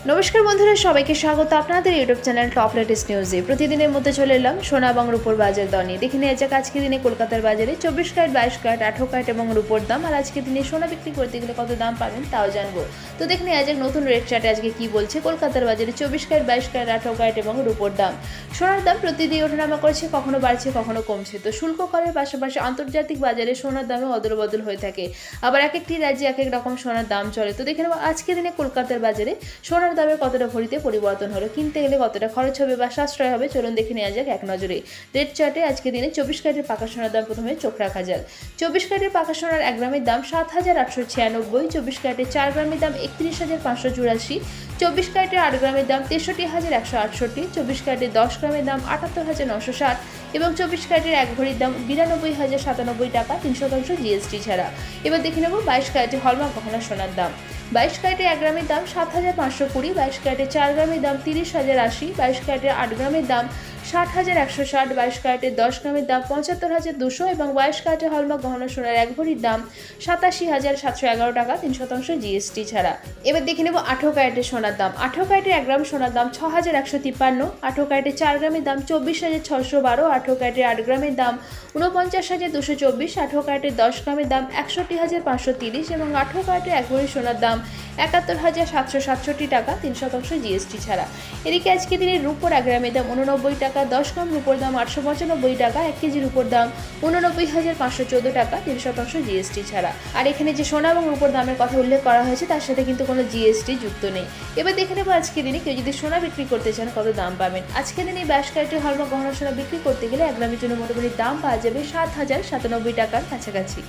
নমস্কার বন্ধুরা, সবাইকে স্বাগত আপনাদের ইউটিউব চ্যানেল টপ লেটেস্ট নিউজে। প্রতিদিনের মধ্যে চলে এলাম সোনা এবং রূপোর বাজার দর নিয়ে। দেখে নেওয়া যাক আজকের দিনে কলকাতার বাজারে 24 ক্যারেট, 22 ক্যারেট, 18 ক্যারেট এবং রূপোর দাম। আর আজকের দিনে সোনা বিক্রি করতে গেলে কত দাম পাবেন তাও জানবো। তো দেখে নেওয়া যাক নতুন রেট চার্টে আজকে কি বলছে কলকাতার বাজারে 24 ক্যারেট, 22 ক্যারেট, 18 ক্যারেট এবং রূপোর দাম। সোনার দাম প্রতিদিন ওঠানামা করছে, কখনো বাড়ছে কখনো কমছে। তো শুল্ক করের পাশাপাশি আন্তর্জাতিক বাজারে সোনার দামে অদলবদল হয়ে থাকে, আবার এক একটি রাজ্যে এক এক রকম সোনার দাম চলে। তো দেখে নেব আজকের দিনে কলকাতার বাজারে সোনার দামের কতটা ভরিতে পরিবর্তন হলো, কিনতে গেলে কতটা খরচ হবে বা সাশ্রয় হবে, চলুন দেখে নেওয়া যাক এক নজরে। রেট চার্টে আজকের দিনে 24 ক্যারেটের পাকা সোনার দাম প্রথমে চোখ রাখা যাক। 24 ক্যারেটের পাকা সোনার 1 গ্রামের দাম 7,896, 24 ক্যারেটের 4 গ্রামের দাম 31,584, 24 ক্যারেটের 8 গ্রামের দাম 63,168, 24 ক্যারেটের 10 গ্রামের দাম 78,960 এবং 24 ক্যারেটের 1 ভরির দাম 92,097 টাকা 3% জিএসটি ছাড়া। এবার দেখে নেব 22 ক্যারেটের হলমার্ক গহনা সোনার দাম। 22 ক্যারেটের 1 গ্রামের দাম 7,520, 22 ক্যারেটের 4 গ্রামের দাম 30,080, 22 ক্যারেটের 8 গ্রামের দাম 60,160, 22 ক্যারেটের 10 গ্রামের দাম 75,200 এবং 22 ক্যারেটের হলমার্ক গহনা সোনার 1 ভরির দাম 87,711 টাকা 3% জিএসটি ছাড়া। এবার দেখে নেব 18 ক্যারেটের সোনার দাম। 18 ক্যারেটের 1 গ্রাম সোনার দাম 6,153, 18 ক্যারেটের 4 গ্রামের দাম 24,612, 18 ক্যারেটের 8 গ্রামের দাম 49,224, 18 ক্যারেটের 10 গ্রামের দাম 61,530 এবং 18 ক্যারেটের 1 ভরি সোনার দাম 71,767 টাকা 3% জিএসটি ছাড়া। এদিকে আজকে দিনের রূপোর 1 গ্রামের দাম 89 টাকা, 10 গ্রাম রূপোর দাম 895 টাকা, 1 কেজি রূপোর দাম 89,514 টাকা 3% জিএসটি ছাড়া। আর এখানে যে সোনা এবং রূপোর দামের কথা উল্লেখ করা হয়েছে তার সাথে কিন্তু কোনো জিএসটি যুক্ত নেই। এবার দেখে নেব আজকে দিনে কেউ যদি সোনা বিক্রি করতে চান কত দাম পাবেন। আজকে দিনে 22 ক্যারেটের হলমার্ক গহনা সোনা বিক্রি করতে গেলে 1 গ্রামের জন্য মোটামুটি দাম পাওয়া যাবে 7,097 টাকার কাছাকাছি।